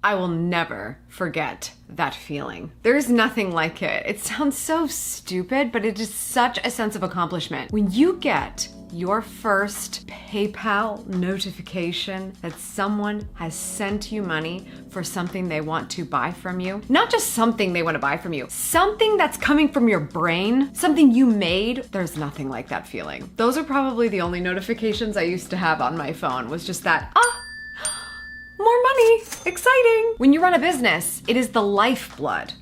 I will never forget that feeling. There's nothing like it. It sounds so stupid, but it is such a sense of accomplishment. When you get your first PayPal notification that someone has sent you money for something they want to buy from you, not just something they want to buy from you, something that's coming from your brain, something you made, there's nothing like that feeling. Those are probably the only notifications I used to have on my phone, was just that, more money, exciting. When you run a business, it is the lifeblood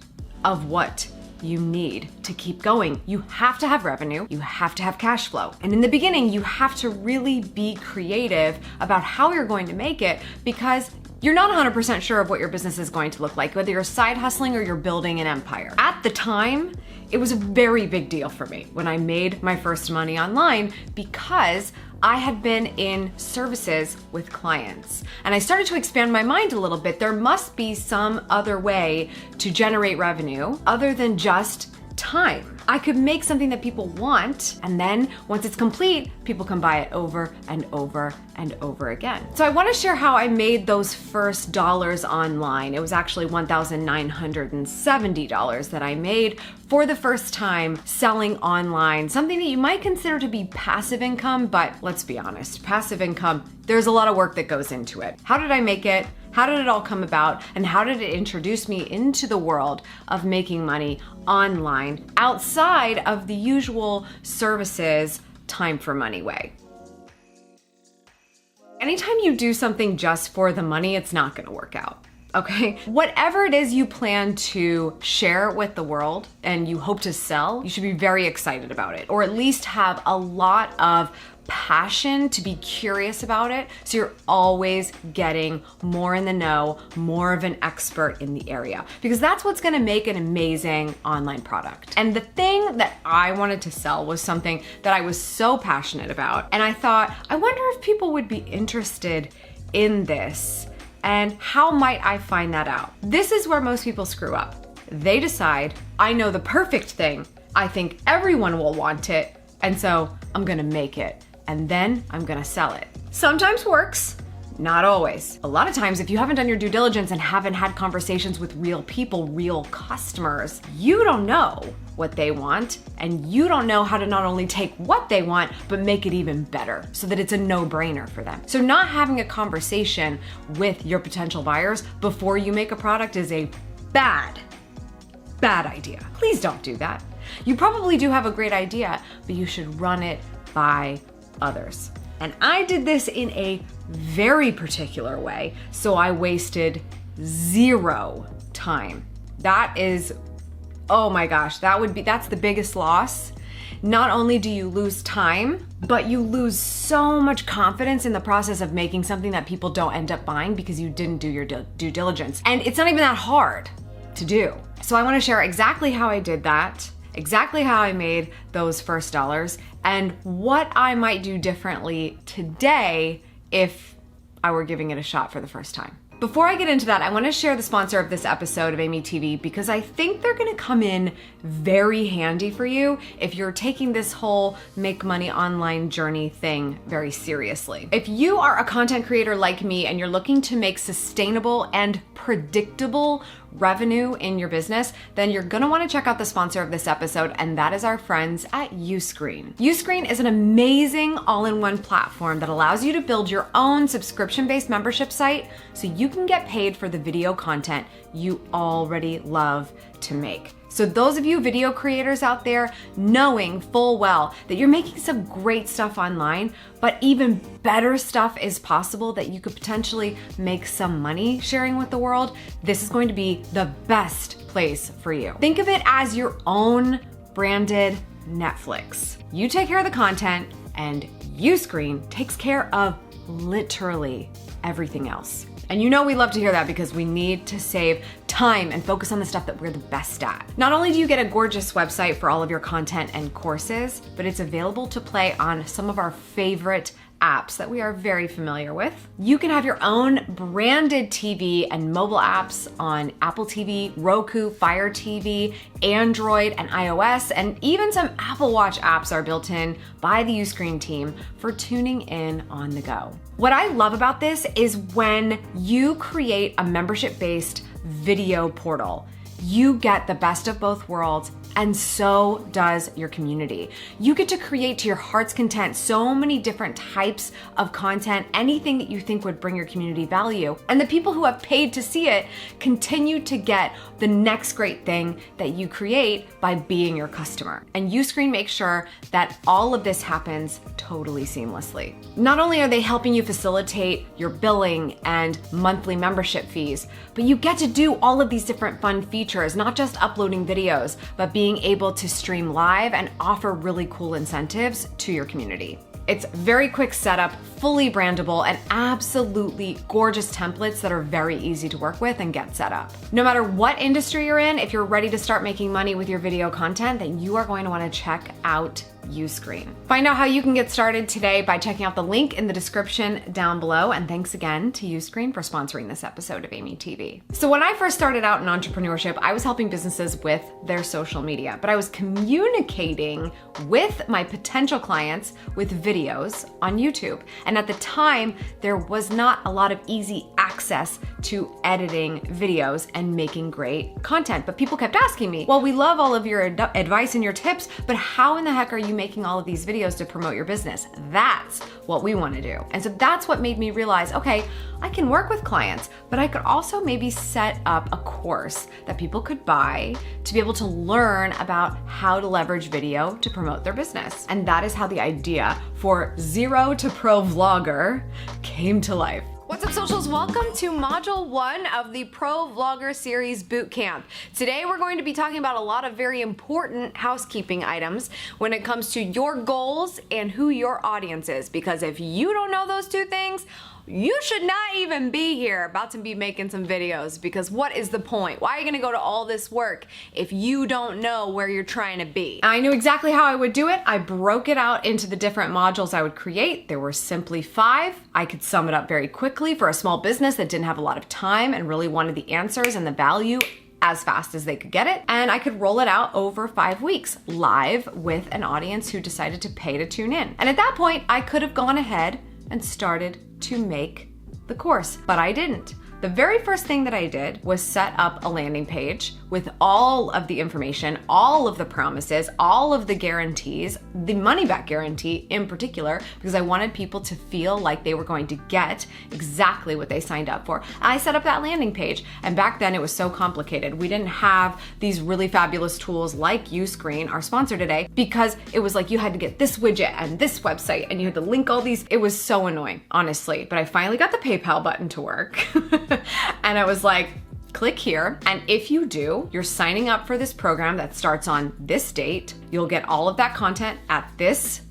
of what you need to keep going. You have to have revenue, you have to have cash flow. And in the beginning, you have to really be creative about how you're going to make it, because you're not 100% sure of what your business is going to look like, whether you're side hustling or you're building an empire. At the time, it was a very big deal for me when I made my first money online, because I had been in services with clients. And I started to expand my mind a little bit. There must be some other way to generate revenue other than just time. I could make something that people want, and then once it's complete, people can buy it over and over and over again. So I want to share how I made those first dollars online. It was actually $1,970 that I made for the first time selling online, something that you might consider to be passive income, but let's be honest, passive income, there's a lot of work that goes into it. How did I make it? How did it all come about? And how did it introduce me into the world of making money online outside of the usual services time for money way? Anytime you do something just for the money, it's not gonna work out. Okay? Whatever it is you plan to share with the world and you hope to sell, you should be very excited about it, or at least have a lot of passion to be curious about it, so you're always getting more in the know, more of an expert in the area, because that's what's gonna make an amazing online product. And the thing that I wanted to sell was something that I was so passionate about, and I thought, I wonder if people would be interested in this, and how might I find that out? This is where most people screw up. They decide, I know the perfect thing, I think everyone will want it, and so I'm gonna make it, and then I'm gonna sell it. Sometimes works, not always. A lot of times, if you haven't done your due diligence and haven't had conversations with real people, real customers, you don't know what they want, and you don't know how to not only take what they want, but make it even better so that it's a no-brainer for them. So not having a conversation with your potential buyers before you make a product is a bad idea. Please don't do that. You probably do have a great idea, but you should run it by others. And I did this in a very particular way, so I wasted 0 time. That is, oh my gosh, that's the biggest loss. Not only do you lose time, but you lose so much confidence in the process of making something that people don't end up buying because you didn't do your due diligence. And it's not even that hard to do. So I want to share exactly how I did that, exactly how I made those first dollars, and what I might do differently today if I were giving it a shot for the first time. Before I get into that, I want to share the sponsor of this episode of Amy TV, because I think they're going to come in very handy for you if you're taking this whole make money online journey thing very seriously. If you are a content creator like me and you're looking to make sustainable and predictable revenue in your business, then you're gonna wanna check out the sponsor of this episode, and that is our friends at Uscreen. Uscreen is an amazing all-in-one platform that allows you to build your own subscription-based membership site so you can get paid for the video content you already love to make. So those of you video creators out there, knowing full well that you're making some great stuff online, but even better stuff is possible that you could potentially make some money sharing with the world, this is going to be the best place for you. Think of it as your own branded Netflix. You take care of the content, and Uscreen takes care of literally everything else. And you know we love to hear that, because we need to save time and focus on the stuff that we're the best at. Not only do you get a gorgeous website for all of your content and courses, but it's available to play on some of our favorite apps that we are very familiar with. You can have your own branded TV and mobile apps on Apple TV, Roku, Fire TV, Android, and iOS, and even some Apple Watch apps are built in by the Uscreen team for tuning in on the go. What I love about this is when you create a membership-based video portal, you get the best of both worlds, and so does your community. You get to create to your heart's content so many different types of content, anything that you think would bring your community value. And the people who have paid to see it continue to get the next great thing that you create by being your customer. And Uscreen makes sure that all of this happens totally seamlessly. Not only are they helping you facilitate your billing and monthly membership fees, but you get to do all of these different fun features, not just uploading videos, but being able to stream live and offer really cool incentives to your community. It's very quick setup, fully brandable, and absolutely gorgeous templates that are very easy to work with and get set up. No matter what industry you're in, if you're ready to start making money with your video content, then you are going to want to check out Uscreen. Find out how you can get started today by checking out the link in the description down below. And thanks again to Uscreen for sponsoring this episode of Amy TV. So when I first started out in entrepreneurship, I was helping businesses with their social media, but I was communicating with my potential clients with videos on YouTube. And at the time, there was not a lot of easy access to editing videos and making great content. But people kept asking me, well, we love all of your advice and your tips, but how in the heck are you making all of these videos to promote your business? That's what we want to do. And so that's what made me realize, okay, I can work with clients, but I could also maybe set up a course that people could buy to be able to learn about how to leverage video to promote their business. And that is how the idea for Zero to Pro Vlogger came to life. What's up, socials? Welcome to Module 1 of the Pro Vlogger Series Bootcamp. Today, we're going to be talking about a lot of very important housekeeping items when it comes to your goals and who your audience is. Because if you don't know those two things, you should not even be here about to be making some videos, because what is the point? Why are you gonna go to all this work if you don't know where you're trying to be? I knew exactly how I would do it. I broke it out into the different modules I would create. There were simply 5. I could sum it up very quickly for a small business that didn't have a lot of time and really wanted the answers and the value as fast as they could get it. And I could roll it out over 5 weeks live with an audience who decided to pay to tune in. And at that point, I could have gone ahead and started to make the course, but I didn't. The very first thing that I did was set up a landing page with all of the information, all of the promises, all of the guarantees, the money back guarantee in particular, because I wanted people to feel like they were going to get exactly what they signed up for. I set up that landing page, and back then it was so complicated. We didn't have these really fabulous tools like Uscreen, our sponsor today, because it was like you had to get this widget and this website and you had to link all these. It was so annoying, honestly, but I finally got the PayPal button to work. And I was like, click here. And if you do, you're signing up for this program that starts on this date. You'll get all of that content at this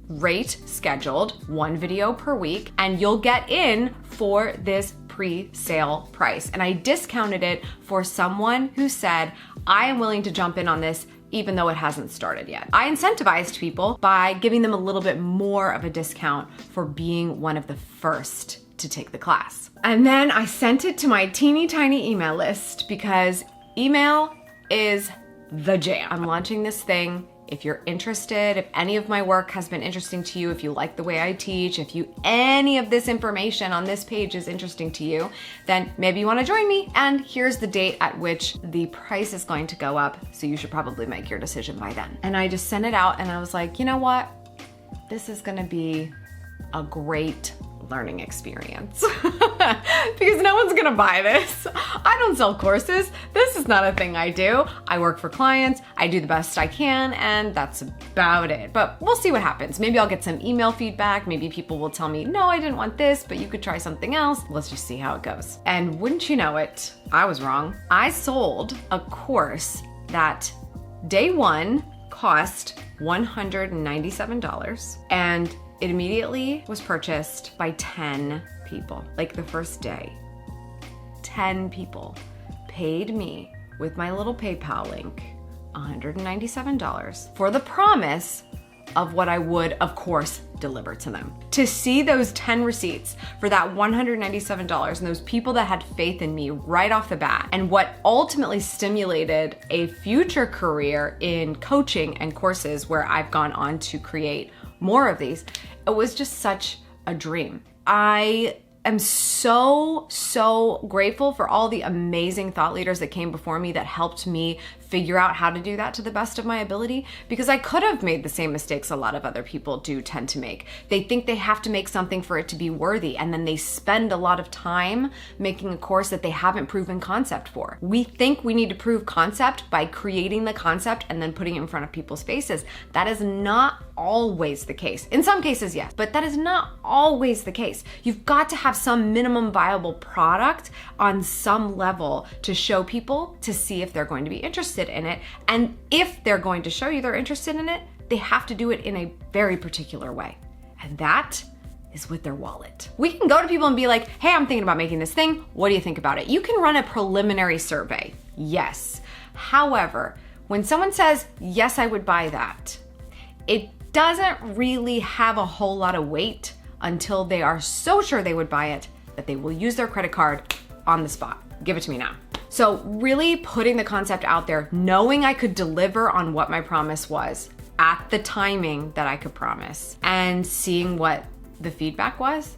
rate scheduled, 1 video per week, and you'll get in for this pre-sale price. And I discounted it for someone who said, I am willing to jump in on this even though it hasn't started yet. I incentivized people by giving them a little bit more of a discount for being one of the first to take the class. And then I sent it to my teeny tiny email list because email is the jam. I'm launching this thing. If you're interested, if any of my work has been interesting to you, if you like the way I teach, if any of this information on this page is interesting to you, then maybe you want to join me. And here's the date at which the price is going to go up. So you should probably make your decision by then. And I just sent it out and I was like, you know what? This is going to be a great learning experience because no one's gonna buy this. I don't sell courses. This is not a thing I do. I work for clients. I do the best I can, and that's about it. But we'll see what happens. Maybe I'll get some email feedback. Maybe people will tell me, no, I didn't want this, but you could try something else. Let's just see how it goes. And wouldn't you know it, I was wrong. I sold a course that day 1 cost $197, and it immediately was purchased by 10 people, like the first day. 10 people paid me with my little PayPal link $197 for the promise of what I would, of course, deliver to them. To see those 10 receipts for that $197 and those people that had faith in me right off the bat, and what ultimately stimulated a future career in coaching and courses where I've gone on to create more of these, it was just such a dream. I am so grateful for all the amazing thought leaders that came before me that helped me figure out how to do that to the best of my ability, because I could have made the same mistakes a lot of other people do tend to make. They think they have to make something for it to be worthy, and then they spend a lot of time making a course that they haven't proven concept for. We think we need to prove concept by creating the concept and then putting it in front of people's faces. That is not always the case. In some cases, yes, but that is not always the case. You've got to have some minimum viable product on some level to show people to see if they're going to be interested in it. And if they're going to show you they're interested in it, they have to do it in a very particular way. And that is with their wallet. We can go to people and be like, hey, I'm thinking about making this thing. What do you think about it? You can run a preliminary survey. Yes. However, when someone says, yes, I would buy that, it doesn't really have a whole lot of weight until they are so sure they would buy it that they will use their credit card on the spot. Give it to me now. So really putting the concept out there, knowing I could deliver on what my promise was at the timing that I could promise, and seeing what the feedback was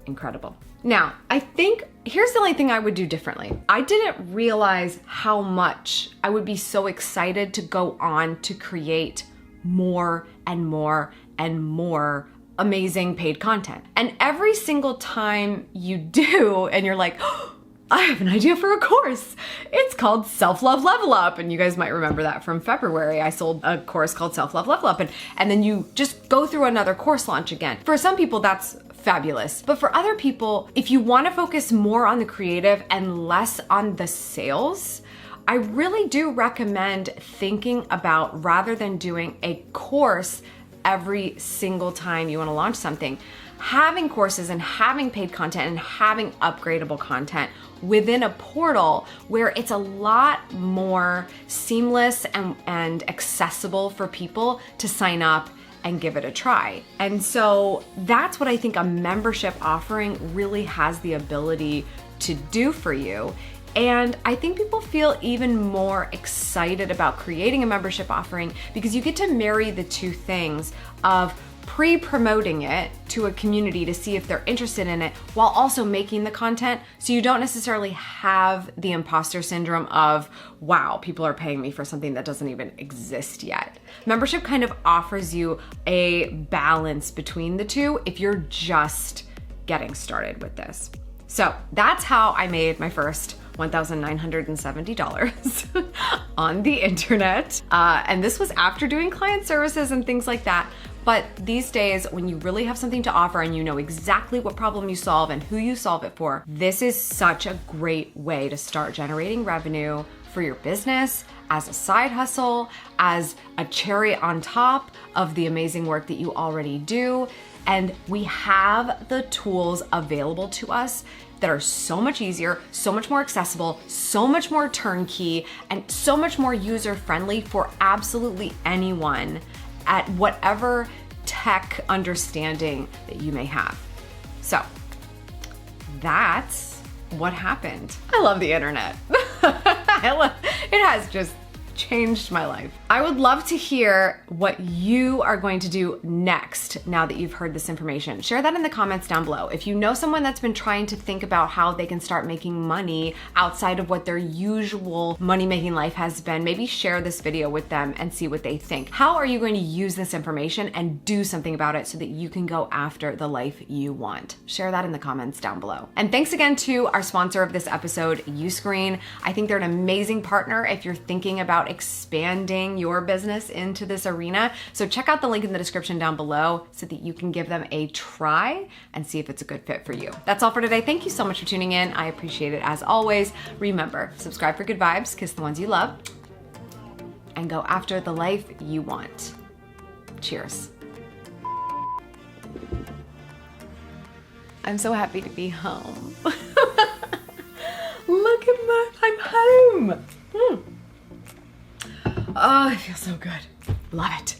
incredible. Now, I think here's the only thing I would do differently. I didn't realize how much I would be so excited to go on to create more and more and more amazing paid content. And every single time you do, and you're like, oh, I have an idea for a course. It's called Self-Love Level Up. And you guys might remember that from February. I sold a course called Self-Love Level Up. And then you just go through another course launch again. For some people, that's fabulous. But for other people, if you want to focus more on the creative and less on the sales, I really do recommend thinking about, rather than doing a course every single time you want to launch something, having courses and having paid content and having upgradable content within a portal where it's a lot more seamless and accessible for people to sign up and give it a try. And so that's what I think a membership offering really has the ability to do for you. And I think people feel even more excited about creating a membership offering because you get to marry the two things of pre-promoting it to a community to see if they're interested in it while also making the content, so you don't necessarily have the imposter syndrome of, wow, people are paying me for something that doesn't even exist yet. Membership kind of offers you a balance between the two if you're just getting started with this. So that's how I made my first $1,970 on the internet. And this was after doing client services and things like that. But these days, when you really have something to offer and you know exactly what problem you solve and who you solve it for, this is such a great way to start generating revenue for your business, as a side hustle, as a cherry on top of the amazing work that you already do. And we have the tools available to us that are so much easier, so much more accessible, so much more turnkey, and so much more user-friendly for absolutely anyone at whatever tech understanding that you may have. So that's what happened. I love the internet. It has just changed my life. I would love to hear what you are going to do next now that you've heard this information. Share that in the comments down below. If you know someone that's been trying to think about how they can start making money outside of what their usual money-making life has been, maybe share this video with them and see what they think. How are you going to use this information and do something about it so that you can go after the life you want? Share that in the comments down below. And thanks again to our sponsor of this episode, Uscreen. I think they're an amazing partner if you're thinking about expanding your business into this arena. So check out the link in the description down below so that you can give them a try and see if it's a good fit for you. That's all for today. Thank you so much for tuning in. I appreciate it as always. Remember, subscribe for good vibes, kiss the ones you love, and go after the life you want. Cheers. I'm so happy to be home. Look at I'm home. Oh, I feel so good. Love it.